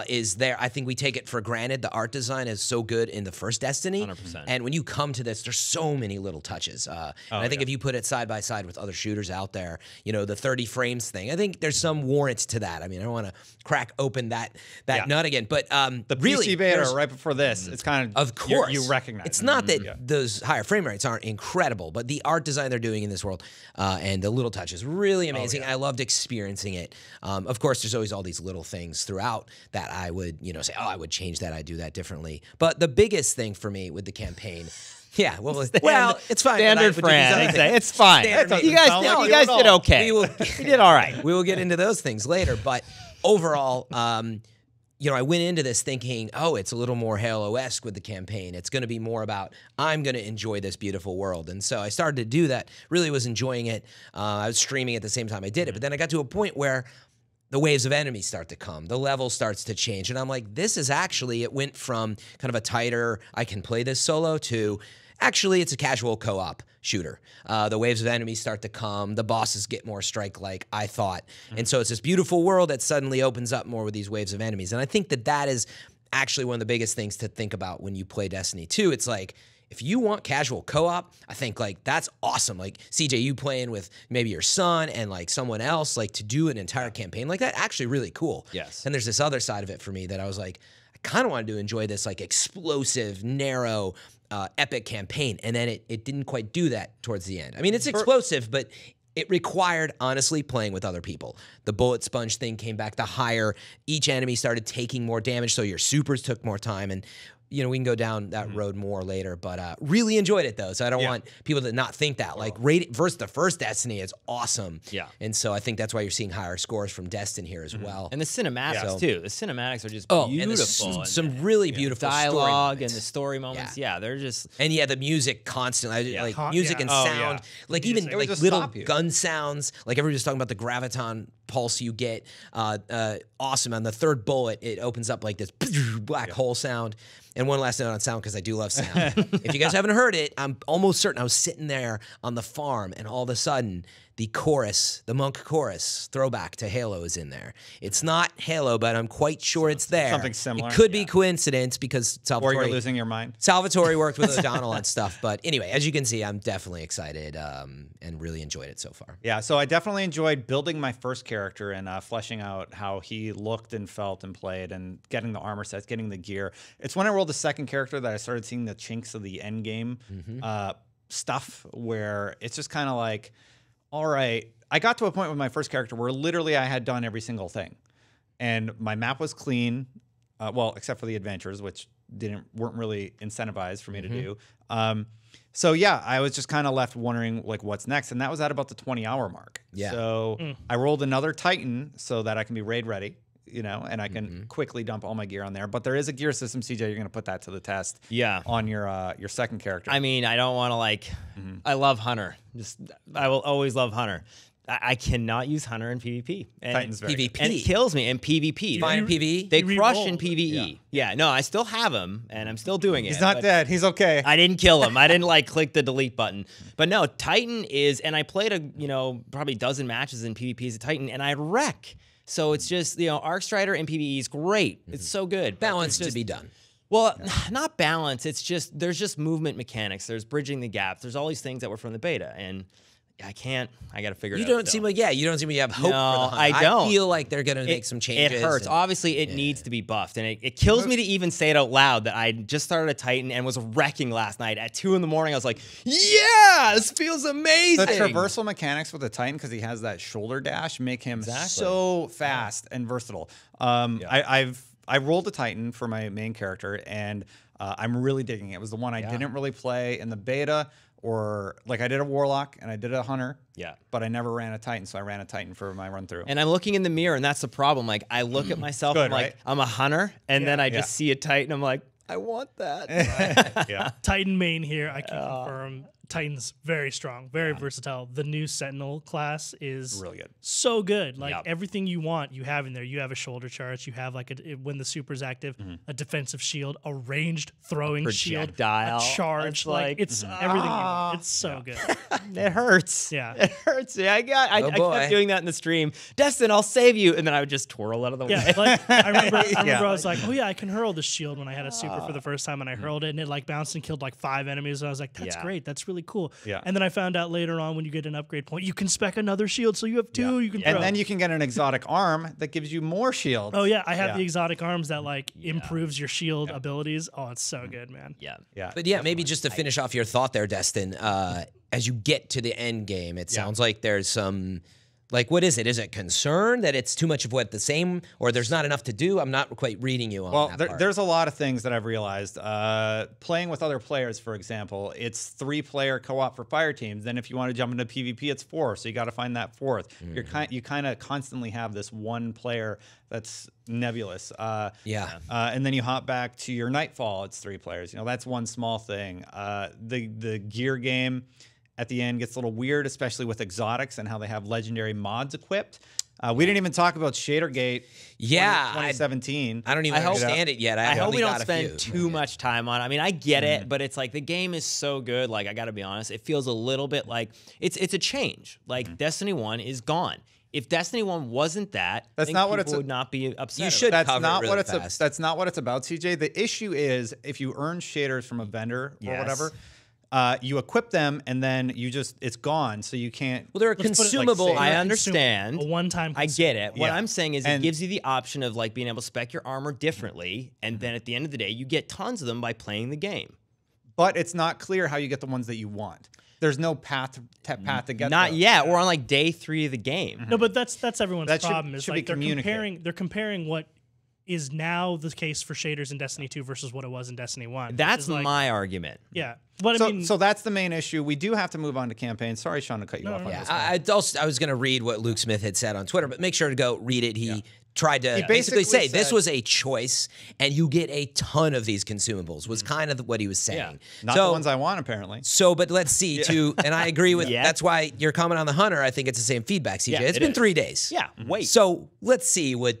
Speaker 2: is there. I think we take it for granted. The art design is so good in the first Destiny,
Speaker 5: 100%.
Speaker 2: and when you come to this, there's so many little touches. And I think if you put it side by side with other shooters out there, you know, the 30 frames thing, I think there's some warrants to that. I mean, I don't want to crack open that nut again, but
Speaker 1: The
Speaker 2: really,
Speaker 1: PC beta
Speaker 2: there's-
Speaker 1: right before this, it's kind of
Speaker 2: course,
Speaker 1: you recognize
Speaker 2: it's
Speaker 1: it.
Speaker 2: not that those higher frame rates aren't incredible, but the art design they're doing in this world and the little touches really amazing. I loved experiencing it. Of course, there's always all these little things throughout that I would say, oh, I would change that, I'd do that differently. But the biggest thing for me with the campaign. Yeah, well, it's fine.
Speaker 5: Standard Fran. It's fine.
Speaker 2: Standard.
Speaker 5: You guys did okay.
Speaker 2: We
Speaker 5: did all right.
Speaker 2: We will get into those things later, but overall, you know, I went into this thinking, oh, it's a little more Halo-esque with the campaign. It's going to be more about, I'm going to enjoy this beautiful world. And so I started to do that, really was enjoying it. I was streaming at the same time I did it, but then I got to a point where the waves of enemies start to come. The level starts to change. And I'm like, this is actually, it went from kind of a tighter, I can play this solo to, actually, it's a casual co-op shooter. The waves of enemies start to come. The bosses get more strike-like, I thought. And so it's this beautiful world that suddenly opens up more with these waves of enemies. And I think that is actually one of the biggest things to think about when you play Destiny 2. It's like, if you want casual co-op, I think like that's awesome. Like CJ, you playing with maybe your son and like someone else, like to do an entire campaign like that, actually really cool.
Speaker 5: Yes.
Speaker 2: And there's this other side of it for me that I was like, I kind of wanted to enjoy this like explosive, narrow, epic campaign. And then it didn't quite do that towards the end. I mean, it's explosive, but it required, honestly, playing with other people. The bullet sponge thing came back to higher. Each enemy started taking more damage, so your supers took more time. And you know, we can go down that road more later, but really enjoyed it though. So I don't want people to not think that. Like, versus the first Destiny is awesome.
Speaker 5: Yeah.
Speaker 2: And so I think that's why you're seeing higher scores from Destin here as well.
Speaker 5: And the cinematics too. The cinematics are just
Speaker 2: and
Speaker 5: beautiful.
Speaker 2: some really beautiful
Speaker 5: dialogue
Speaker 2: story
Speaker 5: and the story moments. Yeah, they're just.
Speaker 2: And the music constantly, like music and
Speaker 3: Oh,
Speaker 2: sound, like even
Speaker 3: Music.
Speaker 2: like
Speaker 1: just
Speaker 2: little
Speaker 1: stop you.
Speaker 2: gun sounds. Like everybody was talking about the Graviton pulse you get. Awesome. On the third bullet, it opens up like this black hole sound. And one last note on sound, because I do love sound. If you guys haven't heard it, I'm almost certain I was sitting there on the farm, and all of a sudden, the chorus, the monk chorus, throwback to Halo is in there. It's not Halo, but I'm quite sure it's there.
Speaker 1: Something similar.
Speaker 2: It could be coincidence because
Speaker 1: Or you're
Speaker 2: Salvatore,
Speaker 1: losing your mind.
Speaker 2: Salvatore worked with O'Donnell on stuff. But anyway, as you can see, I'm definitely excited and really enjoyed it so far.
Speaker 1: Yeah, so I definitely enjoyed building my first character and fleshing out how he looked and felt and played and getting the armor sets, getting the gear. It's when I rolled the second character that I started seeing the chinks of the Endgame stuff, where it's just kind of like, all right, I got to a point with my first character where literally I had done every single thing. And my map was clean, well, except for the adventures, which weren't really incentivized for me to do. So yeah, I was just kind of left wondering like what's next, and that was at about the 20-hour mark.
Speaker 2: Yeah.
Speaker 1: So I rolled another Titan so that I can be raid ready, you know, and I can quickly dump all my gear on there. But there is a gear system, CJ. You're going to put that to the test.
Speaker 5: Yeah.
Speaker 1: On your second character.
Speaker 5: I mean, I don't want to like. I love Hunter. I will always love Hunter. I cannot use Hunter in PvP. And
Speaker 1: Titan's very
Speaker 2: PvP.
Speaker 5: And it kills me in PvP.
Speaker 2: Fine PvE?
Speaker 5: They
Speaker 3: You
Speaker 5: crush
Speaker 3: re-roll.
Speaker 5: in PvE. Yeah, no, I still have him, and I'm still doing it.
Speaker 1: He's not
Speaker 5: but
Speaker 1: dead. He's okay.
Speaker 5: I didn't kill him. I didn't like click the delete button. But no, Titan is, and I played probably a dozen matches in PvP as a Titan, and I'd wreck. So it's just, Arc Strider in PvE is great. It's so good. But
Speaker 2: Balance
Speaker 5: it's
Speaker 2: to be done.
Speaker 5: Well, not balance. It's just, there's just movement mechanics. There's bridging the gaps. There's all these things that were from the beta, and I got to figure it out.
Speaker 2: You don't
Speaker 5: still.
Speaker 2: seem like you don't seem like you have hope
Speaker 5: No,
Speaker 2: for the hunt.
Speaker 5: I don't.
Speaker 2: feel like they're going to make some changes.
Speaker 5: It hurts.
Speaker 2: and-
Speaker 5: Obviously, it needs to be buffed, and it kills me to even say it out loud that I just started a Titan and was wrecking last night at 2 in the morning. I was like, "Yeah, this feels amazing."
Speaker 1: The traversal mechanics with the Titan, because he has that shoulder dash, make him so fast and versatile. I rolled a Titan for my main character, and I'm really digging it. It was the one I didn't really play in the beta, or like I did a Warlock and I did a Hunter.
Speaker 5: Yeah.
Speaker 1: But I never ran a Titan, so I ran a Titan for my run through.
Speaker 5: And I'm looking in the mirror, and that's the problem. Like, I look at myself,
Speaker 1: Good,
Speaker 5: I'm like,
Speaker 1: right?
Speaker 5: I'm a Hunter, and then I just
Speaker 1: Yeah.
Speaker 5: see a Titan, I'm like, I want that.
Speaker 1: Yeah.
Speaker 3: Titan main here, I can confirm. Titan's very strong, very versatile. The new Sentinel class is
Speaker 1: Really good.
Speaker 3: so good. Like
Speaker 5: Yep.
Speaker 3: everything you want, you have in there. You have a shoulder charge. You have like when the super's active, a defensive shield, a ranged throwing shield,
Speaker 5: projectile.
Speaker 3: a charge.
Speaker 5: It's
Speaker 3: Like
Speaker 5: like-
Speaker 3: it's everything. You want. It's so good.
Speaker 5: It hurts.
Speaker 3: Yeah.
Speaker 5: It hurts. Yeah, I
Speaker 2: boy.
Speaker 5: kept doing that in the stream. Destin, I'll save you. And then I would just twirl out of the
Speaker 3: Yeah,
Speaker 5: way.
Speaker 3: like I remember I was like, oh yeah, I can hurl the shield when I had a super for the first time, and I hurled it, and it like bounced and killed like 5 enemies, and I was like, that's
Speaker 5: Yeah.
Speaker 3: great, that's really cool.
Speaker 1: Yeah.
Speaker 3: And then I found out later on when you get an upgrade point, you can spec another shield, so you have 2 you can throw.
Speaker 1: And then you can get an exotic arm that gives you more shields.
Speaker 3: Oh yeah, I have
Speaker 1: Yeah.
Speaker 3: the exotic arms that like improves your shield abilities. Oh, it's so good, man.
Speaker 5: Yeah.
Speaker 1: Yeah.
Speaker 2: But yeah, maybe just to finish off your thought there, Destin, as you get to the end game, it sounds like there's some, like, what is it? Is it concern that it's too much of what the same, or there's not enough to do? I'm not quite reading you on
Speaker 1: Well,
Speaker 2: that part.
Speaker 1: there's a lot of things that I've realized. Playing with other players, for example, it's 3-player co-op for Fireteam. Then if you want to jump into PvP, it's 4. So you got to find that 4th. You kind of constantly have this one player that's nebulous. And then you hop back to your Nightfall. It's 3 players. That's one small thing. The gear game at the end gets a little weird, especially with exotics and how they have legendary mods equipped. We didn't even talk about Shadergate.
Speaker 2: Yeah,
Speaker 1: 2017.
Speaker 2: I don't even understand it yet.
Speaker 5: I hope
Speaker 2: only
Speaker 5: we don't
Speaker 2: got a
Speaker 5: spend
Speaker 2: few.
Speaker 5: too much time on it. I mean, I get it, but it's like the game is so good. Like, I got to be honest, it feels a little bit like it's a change. Like, Destiny 1 is gone. If Destiny 1 wasn't that,
Speaker 1: That's
Speaker 5: I think
Speaker 1: not what
Speaker 5: people
Speaker 1: it's
Speaker 5: would not be upset.
Speaker 2: You should
Speaker 1: That's
Speaker 2: cover
Speaker 1: not
Speaker 2: it really
Speaker 1: what it's
Speaker 2: fast.
Speaker 1: that's not what it's about, CJ. The issue is if you earn shaders from a vendor or
Speaker 5: Yes.
Speaker 1: whatever, you equip them and then it's gone, so you can't.
Speaker 2: Well, they're a
Speaker 3: Let's put it like
Speaker 2: consumable.
Speaker 1: save.
Speaker 5: I understand.
Speaker 3: A one-time.
Speaker 5: I get it. What
Speaker 1: Yeah.
Speaker 5: I'm saying is it
Speaker 1: And-
Speaker 5: gives you the option of like being able to spec your armor differently, and then at the end of the day, you get tons of them by playing the game.
Speaker 1: But it's not clear how you get the ones that you want. There's no path to get.
Speaker 5: Not
Speaker 1: those.
Speaker 5: yet. We're on like day 3 of the game.
Speaker 3: No, but that's everyone's
Speaker 1: That should-
Speaker 3: problem. Is
Speaker 1: should be
Speaker 3: like they're
Speaker 1: communicated.
Speaker 3: comparing what is now the case for shaders in Destiny 2 versus what it was in Destiny 1. which
Speaker 5: That's
Speaker 3: is like,
Speaker 5: my argument.
Speaker 3: yeah. But
Speaker 1: So,
Speaker 3: I mean,
Speaker 1: so that's the main issue. We do have to move on to campaigns. Sorry, Sean, to cut you off on
Speaker 3: no.
Speaker 1: this.
Speaker 2: I was going to read what Luke Smith had said on Twitter, but make sure to go read it. He tried to basically
Speaker 1: basically
Speaker 2: say this
Speaker 1: said-
Speaker 2: was a choice, and you get a ton of these consumables. Was kind of what he was saying.
Speaker 1: Not
Speaker 2: so,
Speaker 1: the ones I want, apparently.
Speaker 2: So, but let's see. And I agree with.
Speaker 5: Yeah.
Speaker 2: That's why your comment on the Hunter. I think it's the same feedback, CJ.
Speaker 5: Yeah,
Speaker 2: It's
Speaker 5: it
Speaker 2: been
Speaker 5: is.
Speaker 2: 3 days.
Speaker 5: Yeah, wait.
Speaker 2: So let's see what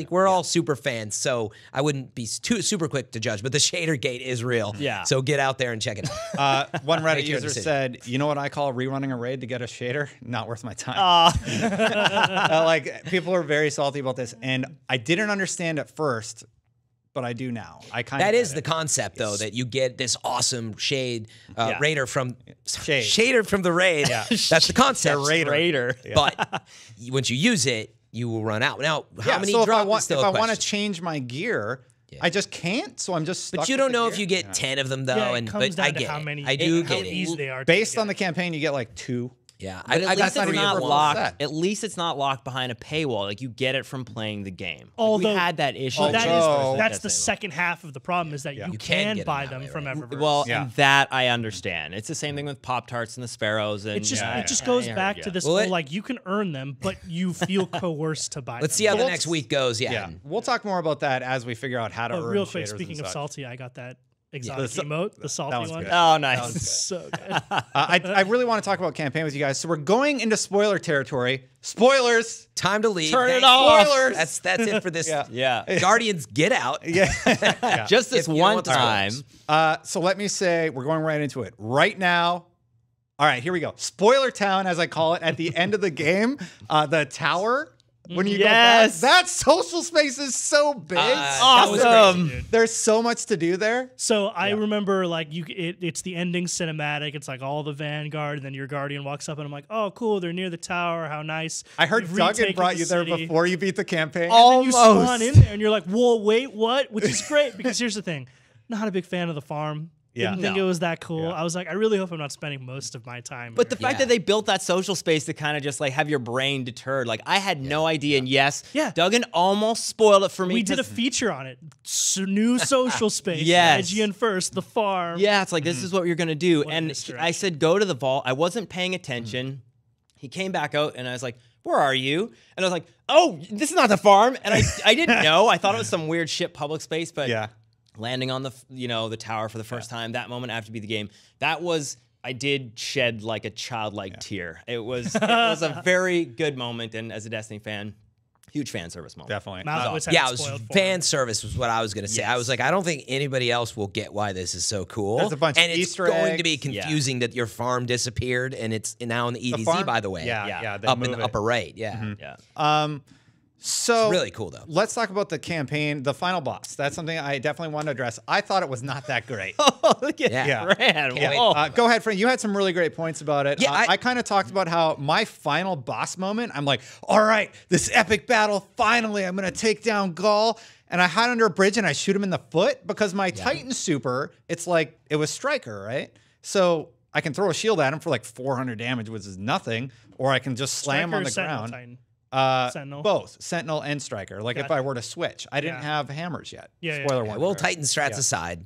Speaker 2: we're all super fans. So I wouldn't be too super quick to judge. But the shader gate is real.
Speaker 5: Yeah.
Speaker 2: So get out there and check it out.
Speaker 1: One Reddit
Speaker 2: Make your
Speaker 1: user
Speaker 2: decision.
Speaker 1: said, "You know what I call rerunning a raid to get a shader? Not worth my time." Like people are very salty about this, and I didn't understand at first, but I do now. I kind of
Speaker 2: That is the concept, though, that you get this awesome raider from shader from the raid. Yeah. That's the concept.
Speaker 5: Raider.
Speaker 2: But once you use it, you will run out. Now, how many
Speaker 1: so
Speaker 2: drop
Speaker 1: if
Speaker 2: is still
Speaker 1: I
Speaker 2: a
Speaker 1: want to
Speaker 2: question.
Speaker 1: change my gear, I just can't. So I'm just stuck.
Speaker 2: But you
Speaker 1: with
Speaker 2: don't
Speaker 1: the
Speaker 2: know
Speaker 1: gear.
Speaker 2: if you get 10 of them, though.
Speaker 3: Yeah, it
Speaker 2: and
Speaker 3: comes
Speaker 2: but
Speaker 3: down
Speaker 2: I
Speaker 3: to
Speaker 2: get
Speaker 3: how
Speaker 2: it.
Speaker 3: many,
Speaker 2: I do
Speaker 3: how
Speaker 2: get
Speaker 3: easy
Speaker 2: it.
Speaker 3: they are.
Speaker 1: Based on the campaign, you get like 2.
Speaker 2: Yeah,
Speaker 5: But at least
Speaker 1: not
Speaker 5: it's
Speaker 1: even
Speaker 5: not
Speaker 1: a full
Speaker 5: locked.
Speaker 1: set.
Speaker 5: At least it's not locked behind a paywall. Like you get it from playing the game. Like,
Speaker 3: Although
Speaker 5: we had that issue.
Speaker 3: that's the second half of the problem is that you
Speaker 2: You can
Speaker 3: can
Speaker 2: get
Speaker 3: buy
Speaker 2: them that
Speaker 3: them
Speaker 2: way,
Speaker 3: from
Speaker 2: right?
Speaker 3: Eververse.
Speaker 5: Well,
Speaker 1: Yeah.
Speaker 5: and that I understand. It's the same thing with Pop Tarts and the Sparrows. And
Speaker 3: it just
Speaker 5: yeah,
Speaker 3: it just
Speaker 5: I
Speaker 3: goes
Speaker 5: heard
Speaker 3: back
Speaker 5: ya.
Speaker 3: to this
Speaker 2: Well,
Speaker 3: whole like you can earn them, but you feel coerced to buy
Speaker 2: Let's
Speaker 3: them.
Speaker 2: see how the
Speaker 1: Well,
Speaker 2: next week goes.
Speaker 1: Yeah, we'll talk more about that as we figure out how to
Speaker 3: Oh,
Speaker 1: earn
Speaker 3: real quick,
Speaker 1: shaders and
Speaker 3: speaking of
Speaker 1: such.
Speaker 3: salty, I got that exotic
Speaker 1: The-
Speaker 3: emote, the salty
Speaker 1: was
Speaker 3: one.
Speaker 1: good.
Speaker 5: Oh, nice.
Speaker 3: So good.
Speaker 1: I really want to talk about campaign with you guys. So we're going into spoiler territory. Spoilers.
Speaker 2: Time to leave.
Speaker 5: Turn it
Speaker 2: Thanks.
Speaker 5: off.
Speaker 1: Spoilers.
Speaker 2: That's it for this.
Speaker 5: Yeah.
Speaker 2: Guardians, get out.
Speaker 1: Yeah.
Speaker 5: Just this
Speaker 2: If you don't
Speaker 5: one
Speaker 2: want the
Speaker 5: time.
Speaker 2: spoilers.
Speaker 1: So let me say we're going right into it right now. All right, here we go. Spoiler town, as I call it, at the end of the game, the tower. When you
Speaker 5: Yes.
Speaker 1: go back, that social space is so big.
Speaker 2: That was
Speaker 5: Awesome.
Speaker 2: crazy, dude.
Speaker 1: There's so much to do there.
Speaker 3: So I remember like it's the ending cinematic. It's like all the Vanguard, and then your Guardian walks up, and I'm like, oh, cool, they're near the tower. How nice.
Speaker 1: I heard
Speaker 3: We've
Speaker 1: Duggan
Speaker 3: retaken
Speaker 1: brought
Speaker 3: the
Speaker 1: you there
Speaker 3: city.
Speaker 1: before you beat the campaign.
Speaker 3: And then you
Speaker 5: Almost.
Speaker 3: spawn in there, and you're like, whoa, wait, what? Which is great because here's the thing, not a big fan of the farm.
Speaker 1: Yeah.
Speaker 3: Didn't think
Speaker 5: No.
Speaker 3: it was that cool.
Speaker 1: Yeah.
Speaker 3: I was like, I really hope I'm not spending most of my time.
Speaker 5: But the
Speaker 3: here.
Speaker 5: fact that they built that social space to kind of just like have your brain deterred, like I had no idea. And yes,
Speaker 3: Yeah.
Speaker 5: Duggan almost spoiled it for me.
Speaker 3: we did a
Speaker 5: 'cause-
Speaker 3: feature on it. New social space.
Speaker 5: Yes.
Speaker 3: IGN first, the farm.
Speaker 5: Yeah, it's like this is what you're gonna do.
Speaker 3: What a
Speaker 5: And
Speaker 3: misdirection.
Speaker 5: I said go to the vault. I wasn't paying attention. He came back out and I was like, "Where are you?" And I was like, "Oh, this is not the farm." And I didn't know. I thought it was some weird shit public space, but
Speaker 1: Yeah.
Speaker 5: landing on the the tower for the first time, that moment after beat the game, I did shed like a childlike tear. It was a very good moment, and as a Destiny fan, huge fan service moment.
Speaker 1: Definitely.
Speaker 3: Malzowitz had
Speaker 2: Yeah,
Speaker 3: it
Speaker 2: it was
Speaker 3: spoiled for
Speaker 2: fan
Speaker 3: him.
Speaker 2: service was what I was going to say. I was like, I don't think anybody else will get why this is so cool.
Speaker 1: There's a bunch
Speaker 2: and
Speaker 1: of
Speaker 2: it's
Speaker 1: Easter
Speaker 2: going to be
Speaker 1: eggs.
Speaker 2: confusing that your farm disappeared and it's now in the EDZ,
Speaker 1: farm?
Speaker 2: by the way.
Speaker 1: Yeah. They
Speaker 2: Up in
Speaker 1: move
Speaker 2: the
Speaker 1: it.
Speaker 2: upper right. Yeah.
Speaker 5: Yeah.
Speaker 1: So
Speaker 2: Really cool, though.
Speaker 1: Let's talk about the campaign, the final boss. That's something I definitely want to address. I thought it was not that great.
Speaker 5: Oh, look at
Speaker 2: Yeah.
Speaker 5: Fran.
Speaker 2: Yeah.
Speaker 5: Whoa.
Speaker 1: Go ahead, Frank. You had some really great points about it.
Speaker 2: Yeah,
Speaker 1: I kind of talked about how my final boss moment, I'm like, all right, this epic battle, finally, I'm going to take down Gaul. And I hide under a bridge and I shoot him in the foot because my Titan super, it's like, it was Striker, right? So I can throw a shield at him for like 400 damage, which is nothing. Or I can just slam
Speaker 3: Striker
Speaker 1: on
Speaker 3: or
Speaker 1: the
Speaker 3: Sentinel
Speaker 1: ground.
Speaker 3: Titan? Sentinel.
Speaker 1: Both, Sentinel and Striker. Like if
Speaker 3: Gotcha.
Speaker 1: I were to switch. I didn't
Speaker 3: Yeah.
Speaker 1: have hammers yet.
Speaker 3: Yeah,
Speaker 1: Spoiler
Speaker 3: yeah.
Speaker 1: one.
Speaker 2: Well, Titan strats aside.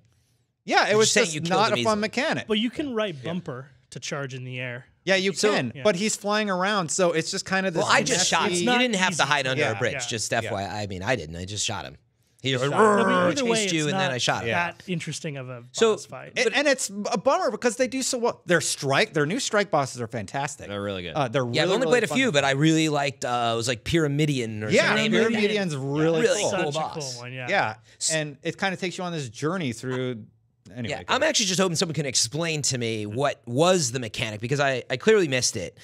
Speaker 1: Yeah, it
Speaker 2: You're
Speaker 1: was
Speaker 2: saying
Speaker 1: just
Speaker 2: you killed
Speaker 1: not
Speaker 2: him
Speaker 1: a fun
Speaker 2: easily.
Speaker 1: mechanic.
Speaker 3: But you can write bumper to charge in the air.
Speaker 1: Yeah, you can,
Speaker 3: yeah.
Speaker 1: but he's flying around, so it's just kind of this.
Speaker 2: Well, I just shot him.
Speaker 1: messy-
Speaker 2: You
Speaker 3: not
Speaker 2: didn't have to
Speaker 3: easy
Speaker 2: hide
Speaker 3: to
Speaker 2: under
Speaker 1: do.
Speaker 2: a bridge.
Speaker 3: Yeah.
Speaker 2: Just FYI. I mean, I didn't. I just shot him. He just
Speaker 3: No, but either
Speaker 2: chased
Speaker 3: way,
Speaker 2: you,
Speaker 3: it's
Speaker 2: and then
Speaker 3: not
Speaker 2: I shot him.
Speaker 3: that interesting of a
Speaker 2: So-
Speaker 3: boss fight.
Speaker 1: And it's a bummer because they do so well. Their new strike bosses are fantastic.
Speaker 5: They're really good.
Speaker 1: They're really,
Speaker 2: Yeah, I've only
Speaker 1: really
Speaker 2: played a
Speaker 1: fun.
Speaker 2: few, but I really liked, it was like Pyramidian or
Speaker 1: Yeah,
Speaker 2: something.
Speaker 1: Pyramidian's really,
Speaker 2: Really
Speaker 1: cool.
Speaker 2: cool
Speaker 3: Such a
Speaker 2: boss.
Speaker 3: cool one, yeah.
Speaker 1: Yeah, and it kind of takes you on this journey through. Anyway,
Speaker 2: Yeah, I'm actually just hoping someone can explain to me what was the mechanic because I clearly missed it.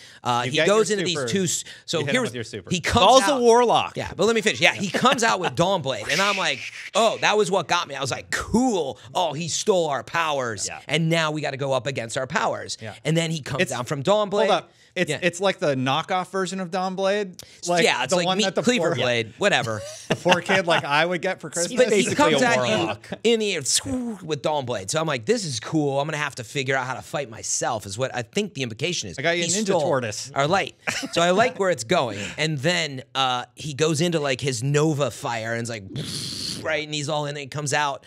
Speaker 2: He
Speaker 1: got
Speaker 2: goes
Speaker 1: your
Speaker 2: into these
Speaker 1: supers.
Speaker 2: two. So
Speaker 1: You hit him
Speaker 2: here's
Speaker 1: with your super.
Speaker 2: he comes
Speaker 5: Gaul's
Speaker 2: out.
Speaker 5: a warlock.
Speaker 2: Yeah, but let me finish. Yeah, he comes out with Dawnblade, and I'm like, oh, that was what got me. I was like, cool. Oh, he stole our powers,
Speaker 5: Yeah.
Speaker 2: and now we got to go up against our powers.
Speaker 1: Yeah.
Speaker 2: And then he comes
Speaker 1: It's-
Speaker 2: down from Dawnblade.
Speaker 1: Hold up.
Speaker 2: Yeah.
Speaker 1: It's like the knockoff version of Dawnblade. Like
Speaker 2: yeah, it's
Speaker 1: the
Speaker 2: like
Speaker 1: one
Speaker 2: meat
Speaker 1: that the
Speaker 2: cleaver
Speaker 1: poor,
Speaker 2: blade, whatever.
Speaker 1: the poor kid like I would get for Christmas.
Speaker 2: But he
Speaker 5: basically
Speaker 2: comes
Speaker 5: a
Speaker 2: at
Speaker 5: warlock.
Speaker 2: you in the air with Dawnblade. So I'm like, this is cool. I'm gonna have to figure out how to fight myself. Is what I think the implication is.
Speaker 1: I got you a
Speaker 2: He
Speaker 1: ninja
Speaker 2: stole
Speaker 1: tortoise.
Speaker 2: Our light. So I like where it's going. And then he goes into like his Nova fire and it's like, right, and he's all in it. He comes out.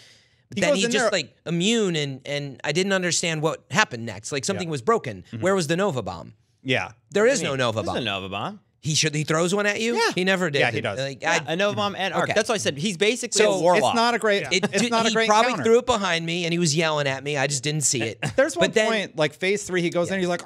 Speaker 2: But then
Speaker 1: goes
Speaker 2: he's
Speaker 1: in
Speaker 2: just
Speaker 1: there-
Speaker 2: like immune, and I didn't understand what happened next. Like something was broken. Where was the Nova bomb?
Speaker 1: Yeah.
Speaker 2: There is no Nova
Speaker 5: There's
Speaker 2: bomb.
Speaker 5: a Nova Bomb.
Speaker 2: He throws one at you?
Speaker 1: Yeah.
Speaker 2: He never did.
Speaker 1: Yeah, he does.
Speaker 2: Like,
Speaker 5: I know Mom and Arc.
Speaker 2: Okay.
Speaker 5: That's why I said he's basically
Speaker 2: So
Speaker 5: a warlock.
Speaker 1: It's not a great. It's not a
Speaker 2: he
Speaker 1: great
Speaker 2: probably
Speaker 1: counter.
Speaker 2: threw it behind me, and he was yelling at me. I just didn't see it.
Speaker 1: There's one
Speaker 2: But then-
Speaker 1: point, like phase 3, he goes in, he's like,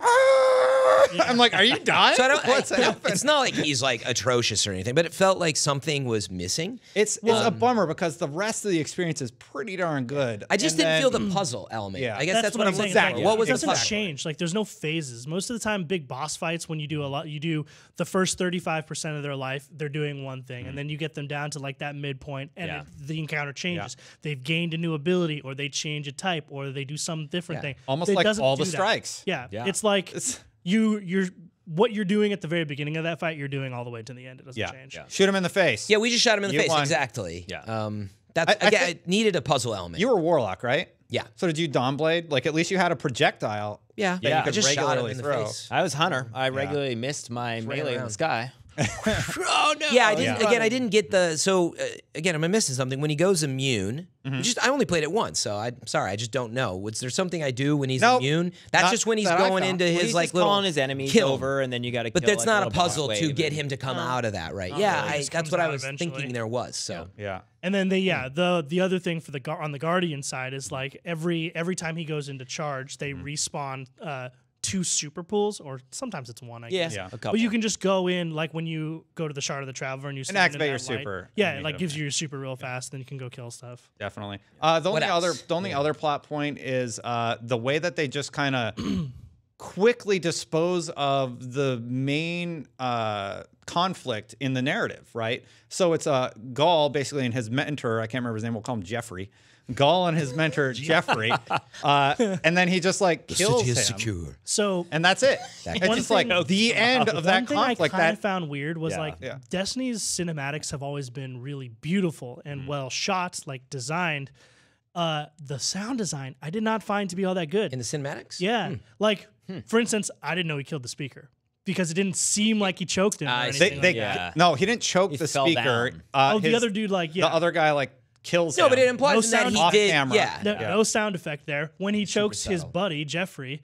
Speaker 1: I'm like, are you dying?
Speaker 2: So I don't.
Speaker 1: What's happening?
Speaker 2: It's not like he's like atrocious or anything, but it felt like something was missing.
Speaker 1: It's a bummer because the rest of the experience is pretty darn good.
Speaker 2: I just
Speaker 1: And
Speaker 2: didn't
Speaker 1: then-
Speaker 2: feel the puzzle element.
Speaker 1: Yeah.
Speaker 2: I guess that's what I'm looking
Speaker 3: saying.
Speaker 2: for.
Speaker 3: Like,
Speaker 2: What was
Speaker 3: it
Speaker 2: the
Speaker 3: doesn't
Speaker 2: puzzle?
Speaker 3: change. Like there's no phases. Most of the time, big boss fights, when you do you do the first 35% of their life, they're doing one thing, and then you get them down to like that midpoint, and the encounter changes. They've gained a new ability, or they change a type, or they do some different thing.
Speaker 1: Almost
Speaker 3: It
Speaker 1: like
Speaker 3: doesn't
Speaker 1: all
Speaker 3: do
Speaker 1: the
Speaker 3: that.
Speaker 1: strikes.
Speaker 3: Yeah.
Speaker 5: Yeah.
Speaker 3: It's like you're what you're doing at the very beginning of that fight, you're doing all the way to the end. It doesn't change.
Speaker 1: Shoot him in the face.
Speaker 2: Yeah, we just shot him in the
Speaker 1: You
Speaker 2: face.
Speaker 1: won.
Speaker 2: Exactly.
Speaker 5: Yeah.
Speaker 2: That's
Speaker 1: I
Speaker 2: again,
Speaker 1: think-
Speaker 2: it needed a puzzle element.
Speaker 1: You were Warlock, right?
Speaker 2: Yeah.
Speaker 1: So did you Dawnblade? Like at least you had a projectile.
Speaker 2: Yeah.
Speaker 1: that you
Speaker 5: Yeah.
Speaker 1: could
Speaker 2: I just shot him
Speaker 1: regularly
Speaker 2: in the
Speaker 1: throw.
Speaker 2: face.
Speaker 5: I was Hunter. I regularly missed my
Speaker 2: ran
Speaker 5: melee in
Speaker 2: around.
Speaker 5: the sky.
Speaker 2: Oh no! Yeah, I didn't. Again, I didn't get the. So again, am I missing something? When he goes immune, I only played it once, so I'm sorry, I just don't know. Was there something I do when he's
Speaker 1: Nope.
Speaker 2: immune? That's
Speaker 1: Not
Speaker 2: just when he's
Speaker 1: that I
Speaker 2: going
Speaker 1: found.
Speaker 2: into
Speaker 1: Well,
Speaker 2: his
Speaker 5: He's
Speaker 2: like
Speaker 5: just
Speaker 2: little
Speaker 5: calling his enemies
Speaker 2: kill.
Speaker 5: over, and then you got to.
Speaker 2: But
Speaker 5: kill,
Speaker 2: that's
Speaker 5: like,
Speaker 2: not a
Speaker 5: little boss
Speaker 2: puzzle to
Speaker 5: wave
Speaker 2: get
Speaker 5: and-
Speaker 2: him to come out of that, right?
Speaker 3: really.
Speaker 2: Yeah,
Speaker 3: It just
Speaker 2: that's
Speaker 3: comes
Speaker 2: what I
Speaker 3: out
Speaker 2: was
Speaker 3: eventually.
Speaker 2: thinking there was. So
Speaker 1: Yeah.
Speaker 3: And then the other thing for on the Guardian side is like every time he goes into charge, they respawn 2 super pools, or sometimes it's 1. I guess.
Speaker 1: Yeah.
Speaker 5: a couple.
Speaker 3: But you can just go in like when you go to the Shard of the Traveler and you stand in
Speaker 1: activate
Speaker 3: that
Speaker 1: your
Speaker 3: light.
Speaker 1: super.
Speaker 3: Yeah,
Speaker 1: And
Speaker 3: it
Speaker 1: you
Speaker 3: like
Speaker 1: get
Speaker 3: gives you your super real fast, then you can go kill stuff.
Speaker 1: Definitely. The only other plot point is the way that they just kind of quickly dispose of the main conflict in the narrative, right? So it's Gaul basically and his mentor, I can't remember his name, we'll call him Jeffrey. Gaul and his mentor Jeffrey, and then he just like kills him,
Speaker 2: secure.
Speaker 3: So
Speaker 1: and that's it. It's
Speaker 3: One
Speaker 1: just like
Speaker 3: thing-
Speaker 1: the end of that
Speaker 3: one thing I
Speaker 1: conflict.
Speaker 3: kind of
Speaker 1: That
Speaker 3: found weird was
Speaker 5: Yeah.
Speaker 3: like
Speaker 1: Yeah.
Speaker 3: Destiny's cinematics have always been really beautiful and well shot, like designed. The sound design I did not find to be all that good.
Speaker 2: In the cinematics?
Speaker 3: Yeah, like for instance, I didn't know he killed the speaker because it didn't seem like he choked him or
Speaker 2: I see.
Speaker 3: anything. like that.
Speaker 5: Yeah.
Speaker 1: no, he didn't choke
Speaker 5: He
Speaker 1: the
Speaker 5: fell
Speaker 1: speaker.
Speaker 5: down.
Speaker 3: Oh, the
Speaker 1: His-
Speaker 3: other dude, like
Speaker 1: the other guy like kills him.
Speaker 2: No, but it implies
Speaker 3: No
Speaker 2: that
Speaker 3: sound
Speaker 2: he
Speaker 1: off
Speaker 2: did.
Speaker 1: camera.
Speaker 2: Yeah.
Speaker 3: No sound effect there. When he chokes his
Speaker 2: subtle.
Speaker 3: buddy Jeffrey,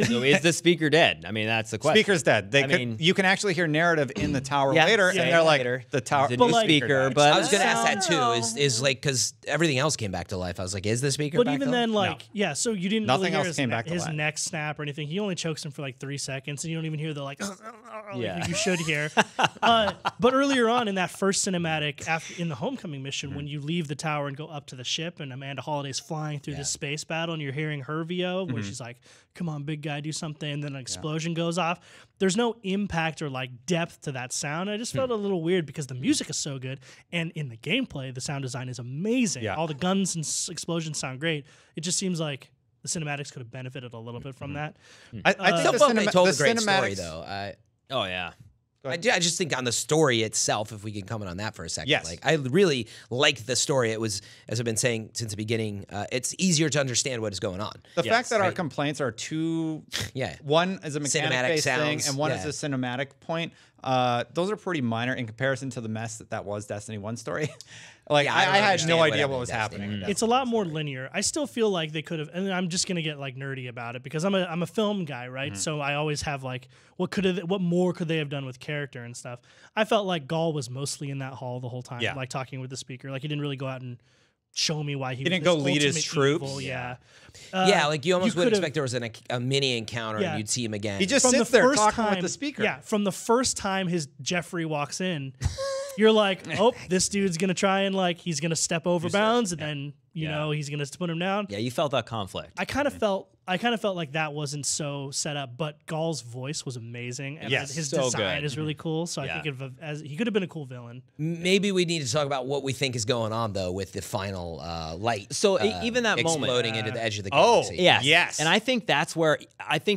Speaker 5: So is the speaker dead? I mean, that's the question.
Speaker 1: Speaker's dead.
Speaker 5: I mean-
Speaker 1: You can actually hear narrative in the tower
Speaker 5: Yeah,
Speaker 1: later,
Speaker 5: yeah,
Speaker 1: and they're like
Speaker 5: later.
Speaker 1: the tower.
Speaker 5: The
Speaker 3: But
Speaker 5: new
Speaker 3: like-
Speaker 5: speaker,
Speaker 1: died.
Speaker 5: but
Speaker 2: I was going to ask that too.
Speaker 3: No.
Speaker 2: Is like because everything else came back to life. I was like, is the speaker?
Speaker 3: but
Speaker 2: back
Speaker 3: even
Speaker 2: to
Speaker 3: then,
Speaker 2: life?
Speaker 3: like yeah, so you didn't
Speaker 1: Nothing
Speaker 3: really hear
Speaker 1: else
Speaker 3: his,
Speaker 1: came back to
Speaker 3: his
Speaker 1: life.
Speaker 3: neck snap or anything. He only chokes him for like 3 seconds, and you don't even hear the like,
Speaker 5: Yeah.
Speaker 3: you should hear. But earlier on in that first cinematic, in the homecoming mission, when you leave the tower and go up to the ship, and Amanda Holliday's flying through this space battle, and you're hearing her VO where she's like, "Come on, big guy, do something," and then an explosion goes off. There's no impact or like depth to that sound. I just felt a little weird because the music is so good, and in the gameplay, the sound design is amazing.
Speaker 1: Yeah.
Speaker 3: All the guns and explosions sound great. It just seems like the cinematics could have benefited a little bit from that.
Speaker 1: I
Speaker 2: I
Speaker 1: think
Speaker 2: still
Speaker 1: the
Speaker 2: felt they told
Speaker 1: the
Speaker 2: a great story
Speaker 1: cinematics-
Speaker 2: though.
Speaker 5: oh yeah.
Speaker 2: I just think on the story itself, if we can comment on that for a second.
Speaker 1: Yes.
Speaker 2: Like I really liked the story. It was, as I've been saying since the beginning, it's easier to understand what is going on.
Speaker 1: The
Speaker 5: Yes,
Speaker 1: fact that our
Speaker 2: right.
Speaker 1: complaints are two,
Speaker 2: Yeah.
Speaker 1: one is a
Speaker 2: Cinematic
Speaker 1: mechanic-based thing,
Speaker 2: sounds,
Speaker 1: and one
Speaker 2: yeah.
Speaker 1: is a cinematic point. Those are pretty minor in comparison to the mess that was Destiny 1 story. Like
Speaker 2: Yeah, I don't
Speaker 1: I had
Speaker 2: understand
Speaker 1: no
Speaker 2: what
Speaker 1: idea
Speaker 2: happened
Speaker 1: what
Speaker 2: in
Speaker 1: was
Speaker 2: Destiny.
Speaker 1: happening.
Speaker 3: It's a lot more linear. I still feel like they could have, and I'm just gonna get like nerdy about it because I'm a film guy, right? So I always have like, what more could they have done with character and stuff? I felt like Gaul was mostly in that hall the whole time,
Speaker 1: Yeah.
Speaker 3: like talking with the speaker. Like he didn't really go out and show me why he
Speaker 1: didn't
Speaker 3: was
Speaker 1: go lead his
Speaker 3: ultimate
Speaker 1: troops.
Speaker 3: evil, Yeah,
Speaker 2: Yeah, like you almost would
Speaker 3: could've-
Speaker 2: expect there was a mini encounter
Speaker 3: Yeah.
Speaker 2: and you'd see him again.
Speaker 1: He just
Speaker 3: from
Speaker 1: sits
Speaker 3: the
Speaker 1: there
Speaker 3: first
Speaker 1: talking
Speaker 3: time,
Speaker 1: with the speaker.
Speaker 3: Yeah, from the first time his Jeffrey walks in, you're like, oh, this dude's gonna try and like he's gonna step over bounds, and then you know he's gonna put him down.
Speaker 5: Yeah, you felt that conflict.
Speaker 3: I kind of felt like that wasn't so set up, but Gaul's voice was amazing, and
Speaker 1: Yes,
Speaker 3: his
Speaker 5: so
Speaker 3: design
Speaker 5: good.
Speaker 3: is really cool. So
Speaker 5: Yeah.
Speaker 3: I think as he could have been a cool villain.
Speaker 2: Maybe we need to talk about what we think is going on though with the final light.
Speaker 5: So even that moment-
Speaker 2: exploding into the edge of the
Speaker 1: Oh,
Speaker 2: galaxy.
Speaker 5: Yes.
Speaker 1: Yes.
Speaker 5: And I think that's where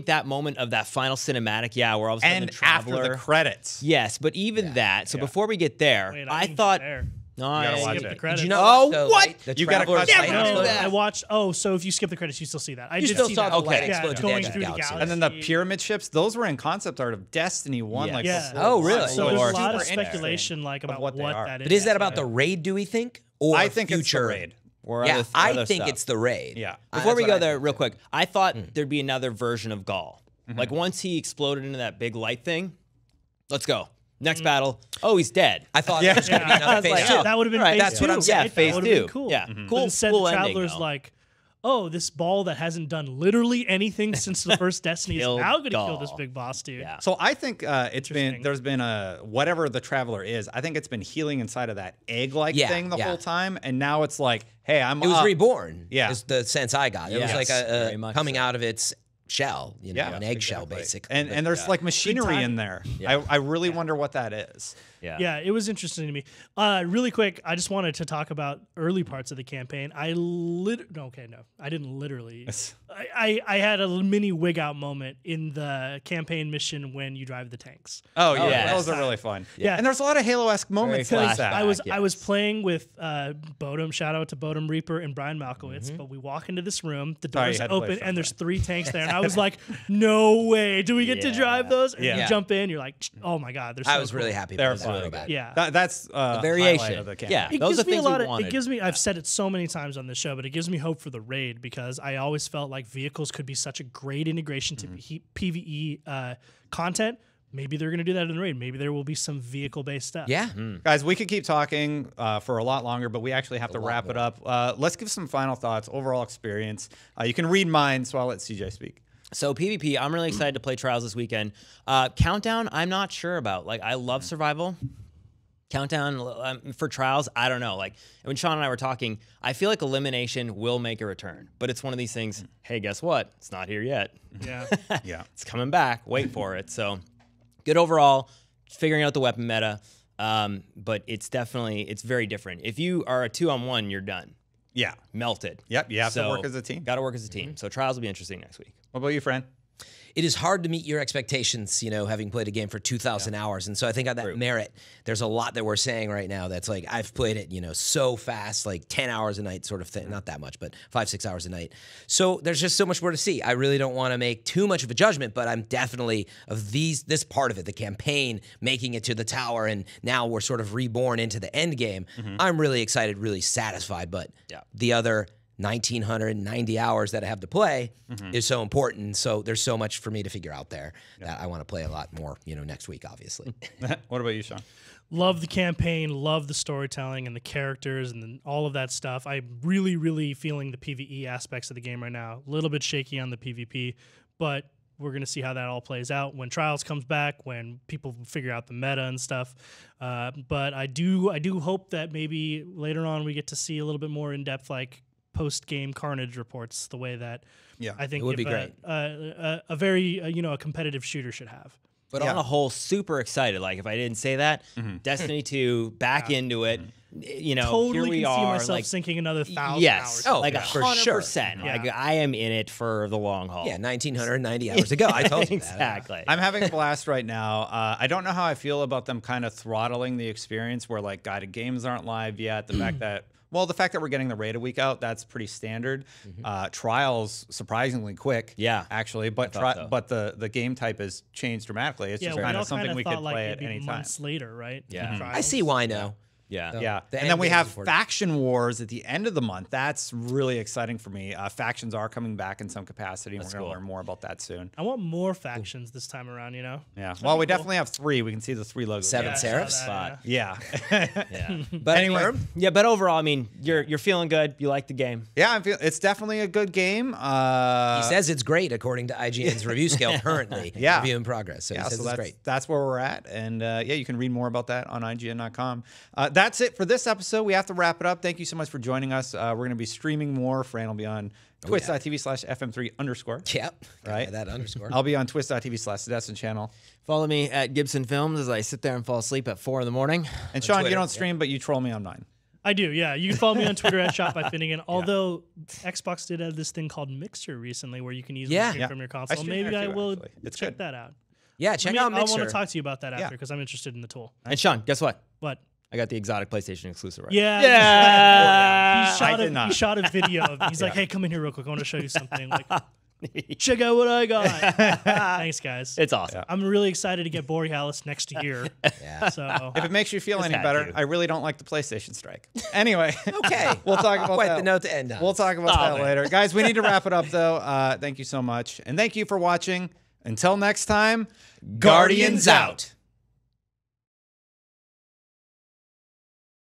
Speaker 5: that moment of that final cinematic, all where all of a sudden
Speaker 1: And
Speaker 5: the
Speaker 1: after
Speaker 5: traveler.
Speaker 1: the credits.
Speaker 5: Yes, but even that. So before we get there,
Speaker 3: Wait,
Speaker 5: I
Speaker 3: didn't
Speaker 5: thought.
Speaker 3: get there.
Speaker 5: No,
Speaker 1: gotta
Speaker 5: I
Speaker 1: watch
Speaker 3: Skip
Speaker 1: it.
Speaker 3: the credits.
Speaker 2: Did you not
Speaker 5: Oh,
Speaker 2: watch the
Speaker 5: what?
Speaker 2: light? The
Speaker 1: You gotta
Speaker 2: Traveler's
Speaker 1: cut
Speaker 2: light
Speaker 1: that.
Speaker 3: No,
Speaker 2: explode?
Speaker 3: I watched. Oh, so if you skip the credits, you still see that. I
Speaker 2: You
Speaker 3: did
Speaker 2: still
Speaker 3: see
Speaker 2: saw
Speaker 3: that.
Speaker 2: the light
Speaker 3: Yeah,
Speaker 2: explode to the
Speaker 3: going
Speaker 2: edge of the
Speaker 3: through the
Speaker 2: galaxy.
Speaker 3: galaxy.
Speaker 1: And then the pyramid ships, those were in concept art of Destiny 1.
Speaker 5: Yes.
Speaker 1: Like
Speaker 3: Yeah.
Speaker 1: before.
Speaker 2: Oh, really?
Speaker 3: So there's
Speaker 5: Lord.
Speaker 3: a lot of
Speaker 1: Super interesting
Speaker 3: speculation like about
Speaker 1: what
Speaker 3: what,
Speaker 1: they are.
Speaker 3: that is.
Speaker 2: But is that about the raid, do we think? Or
Speaker 1: I think it's the
Speaker 2: future?
Speaker 1: raid.
Speaker 5: Or
Speaker 2: Yeah,
Speaker 5: other-
Speaker 2: I
Speaker 5: other
Speaker 2: think
Speaker 5: stuff.
Speaker 2: it's the raid.
Speaker 1: Yeah.
Speaker 5: Before we
Speaker 2: That's
Speaker 5: go
Speaker 2: what I
Speaker 5: there,
Speaker 2: think,
Speaker 5: real
Speaker 2: too.
Speaker 5: quick, I thought there'd be another version of Gaul. Like once he exploded into that big light thing, let's go. Next battle, oh, he's dead.
Speaker 2: I thought it was going to be
Speaker 5: I
Speaker 2: another
Speaker 5: was
Speaker 2: phase
Speaker 5: like,
Speaker 2: two.
Speaker 5: oh,
Speaker 3: That would have been
Speaker 5: right,
Speaker 3: phase
Speaker 2: that's
Speaker 3: two.
Speaker 2: what I'm saying.
Speaker 5: Yeah,
Speaker 3: right?
Speaker 5: phase
Speaker 3: That would've been
Speaker 5: two.
Speaker 3: cool.
Speaker 5: Yeah,
Speaker 3: But
Speaker 5: cool.
Speaker 3: instead,
Speaker 5: cool
Speaker 3: the
Speaker 5: ending,
Speaker 3: Traveler's
Speaker 5: though.
Speaker 3: like, oh, this ball that hasn't done literally anything since the first Destiny is
Speaker 5: Killed
Speaker 3: now going to kill
Speaker 5: doll.
Speaker 3: this big boss dude.
Speaker 5: Yeah.
Speaker 1: So I think
Speaker 3: Interesting.
Speaker 1: there's been a whatever the Traveler is. I think it's been healing inside of that egg-like
Speaker 2: Yeah,
Speaker 1: thing the
Speaker 2: yeah.
Speaker 1: whole time, and now it's like, hey, I'm
Speaker 2: It was
Speaker 1: up.
Speaker 2: reborn.
Speaker 1: Yeah.
Speaker 2: Is the sense I got. It was
Speaker 5: Yes,
Speaker 2: like
Speaker 5: very
Speaker 2: a
Speaker 5: much
Speaker 2: coming
Speaker 5: so.
Speaker 2: out of its shell,
Speaker 1: Yeah,
Speaker 2: an eggshell,
Speaker 1: exactly.
Speaker 2: basically.
Speaker 1: And there's like machinery
Speaker 3: time.
Speaker 1: in there.
Speaker 5: Yeah.
Speaker 1: I really wonder what that is.
Speaker 5: Yeah.
Speaker 3: Yeah, it was interesting to me. Really quick, I just wanted to talk about early parts of the campaign. I didn't literally. I had a mini wig out moment in the campaign mission when you drive the tanks.
Speaker 1: Oh yeah,
Speaker 5: yeah.
Speaker 1: those are really fun.
Speaker 3: Yeah.
Speaker 1: And there's a lot of Halo-esque moments
Speaker 5: Very
Speaker 1: like that.
Speaker 3: I was
Speaker 5: yes.
Speaker 3: playing with Bodum. Shout out to Bodum Reaper and Brian Malkowitz. But we walk into this room, the
Speaker 1: Sorry, you
Speaker 3: doors
Speaker 1: had to play
Speaker 3: open,
Speaker 1: from
Speaker 3: and there's 3 tanks there, and I was like, "No way! Do we get to drive those?" And
Speaker 1: Yeah.
Speaker 3: you jump in, you're like, "Oh my god!" They're so
Speaker 2: I was really
Speaker 3: cool.
Speaker 2: happy
Speaker 1: They're
Speaker 2: about that
Speaker 1: fun.
Speaker 2: throwback.
Speaker 3: Yeah.
Speaker 1: That's
Speaker 5: variation.
Speaker 1: highlight of the campaign.
Speaker 5: Yeah.
Speaker 3: It
Speaker 5: Those
Speaker 3: gives
Speaker 5: are
Speaker 3: me a
Speaker 5: things we
Speaker 3: lot of.
Speaker 5: wanted.
Speaker 3: It gives me. I've said it so many times on this show, but it gives me hope for the raid because I always felt like vehicles could be such a great integration to PVE content. Maybe they're going to do that in the raid. Maybe there will be some vehicle-based stuff.
Speaker 2: Yeah.
Speaker 1: Guys, we could keep talking for a lot longer, but we actually have to wrap it up. Let's give some final thoughts, overall experience. You can read mine, so I'll let CJ speak.
Speaker 5: So PvP, I'm really excited to play Trials this weekend. Countdown, I'm not sure about. Like, I love survival. Countdown for Trials, I don't know. Like, when Sean and I were talking, I feel like elimination will make a return. But it's one of these things, hey, guess what? It's not here yet.
Speaker 3: Yeah.
Speaker 1: Yeah.
Speaker 5: It's coming back. Wait for it. So good overall, figuring out the weapon meta. But it's very different. If you are a 2-on-1, you're done.
Speaker 1: Yeah.
Speaker 5: Melted.
Speaker 1: Yep. You have to work as a team.
Speaker 5: Got to work as a team. So Trials will be interesting next week.
Speaker 1: What about you, friend?
Speaker 2: It is hard to meet your expectations, having played a game for 2,000 hours. And so I think on that merit, there's a lot that we're saying right now that's like, I've played it, so fast, like 10 hours a night sort of thing. Not that much, but 5-6 hours a night. So there's just so much more to see. I really don't want to make too much of a judgment, but I'm definitely this part of it, the campaign, making it to the tower, and now we're sort of reborn into the end game. I'm really excited, really satisfied, but the other 1,990 hours that I have to play is so important. So there's so much for me to figure out there that I want to play a lot more, next week, obviously.
Speaker 1: What about you, Sean?
Speaker 3: Love the campaign, love the storytelling and the characters and all of that stuff. I'm really, really feeling the PvE aspects of the game right now. A little bit shaky on the PvP, but we're going to see how that all plays out when Trials comes back, when people figure out the meta and stuff. But I do hope that maybe later on we get to see a little bit more in-depth, like, post-game carnage reports, the way that I think
Speaker 2: it would be great.
Speaker 3: A very a competitive shooter should have.
Speaker 5: But on a whole, super excited. Like, if I didn't say that, Destiny 2, back into it.
Speaker 3: Totally
Speaker 5: here we
Speaker 3: can see
Speaker 5: are.
Speaker 3: myself
Speaker 5: Like,
Speaker 3: sinking another 1,000
Speaker 5: yes,
Speaker 3: hours.
Speaker 5: like
Speaker 2: yeah, for
Speaker 5: 100%.
Speaker 3: sure.
Speaker 5: Like, I am in it for the long haul.
Speaker 2: Yeah, 1,990 hours ago. I told you that.
Speaker 5: Exactly.
Speaker 1: I'm having a blast right now. I don't know how I feel about them kind of throttling the experience where, like, guided games aren't live yet. The fact that we're getting the raid a week out, that's pretty standard. Trials, surprisingly quick.
Speaker 5: Yeah.
Speaker 1: Actually. But
Speaker 5: so.
Speaker 1: but the game type has changed dramatically. It's just
Speaker 3: we
Speaker 1: kind
Speaker 3: all
Speaker 1: of something
Speaker 3: kinda
Speaker 1: we
Speaker 3: thought
Speaker 1: could
Speaker 3: like
Speaker 1: play
Speaker 3: it'd
Speaker 1: at
Speaker 3: be
Speaker 1: any time.
Speaker 3: months later, right?
Speaker 5: Yeah.
Speaker 3: Trials.
Speaker 2: I see why now.
Speaker 5: Yeah.
Speaker 1: Yeah.
Speaker 2: The
Speaker 1: And then we
Speaker 2: end
Speaker 1: have
Speaker 2: game's important.
Speaker 1: faction wars at the end of the month. That's really exciting for me. Factions are coming back in some capacity, and we're going to
Speaker 5: cool.
Speaker 1: learn more about that soon.
Speaker 3: I want more factions this time around,
Speaker 1: Yeah.
Speaker 3: That'd
Speaker 1: Well,
Speaker 3: be
Speaker 1: we
Speaker 3: cool.
Speaker 1: definitely have 3. We can see the 3 logos.
Speaker 2: Seven
Speaker 3: Yeah, I saw
Speaker 2: Seraphs?
Speaker 3: that,
Speaker 5: Spot.
Speaker 1: Yeah.
Speaker 5: Yeah.
Speaker 2: But anyway,
Speaker 5: But overall, I mean, you're feeling good. You like the game.
Speaker 1: Yeah, it's definitely a good game.
Speaker 2: he says it's great according to IGN's review scale currently.
Speaker 1: Yeah.
Speaker 2: Review in progress. So
Speaker 1: Yeah,
Speaker 2: he says
Speaker 1: so
Speaker 2: it's
Speaker 1: that's,
Speaker 2: great.
Speaker 1: that's where we're at. And you can read more about that on IGN.com. That's it for this episode. We have to wrap it up. Thank you so much for joining us. We're going to be streaming more. Fran will be on twitch.tv/FM3_.
Speaker 2: Yep.
Speaker 1: Right.
Speaker 2: That underscore.
Speaker 1: I'll be on twitch.tv/Destin channel.
Speaker 5: Follow me at Gibson Films as I sit there and fall asleep at 4 a.m.
Speaker 1: And Sean, you
Speaker 2: Twitter,
Speaker 1: don't stream, but you troll me on mine.
Speaker 3: I do, yeah. You can follow me on Twitter at Shot by Finnegan. Although Xbox did have this thing called Mixer recently, where you can easily stream from your console.
Speaker 1: stream
Speaker 3: Maybe
Speaker 1: there
Speaker 3: I
Speaker 1: too,
Speaker 3: will
Speaker 1: actually. It's
Speaker 3: check
Speaker 1: good.
Speaker 3: that out.
Speaker 2: Yeah, check out
Speaker 3: I
Speaker 2: Mixer.
Speaker 3: want to talk to you about that
Speaker 1: Yeah.
Speaker 3: after because I'm interested in the tool.
Speaker 5: And Sean, guess what?
Speaker 3: What?
Speaker 5: I got the exotic PlayStation exclusive right.
Speaker 3: Yeah.
Speaker 5: Yeah.
Speaker 3: He
Speaker 1: I did not.
Speaker 3: He shot a video of me. He's like, hey, come in here real quick. I want to show you something. Like, check out what I got. Thanks, guys.
Speaker 5: It's awesome.
Speaker 3: I'm really excited to get Borealis next year.
Speaker 2: Yeah.
Speaker 3: So
Speaker 1: If it makes you feel
Speaker 5: Just
Speaker 1: any
Speaker 5: had
Speaker 1: better,
Speaker 5: to.
Speaker 1: I really don't like the PlayStation Strike. Anyway.
Speaker 2: Okay.
Speaker 1: We'll talk about
Speaker 2: Quite
Speaker 1: that.
Speaker 2: the note to end on.
Speaker 1: We'll talk about
Speaker 5: Stop
Speaker 1: that
Speaker 5: it.
Speaker 1: later. Guys, we need to wrap it up, though. Thank you so much. And thank you for watching. Until next time, Guardians out.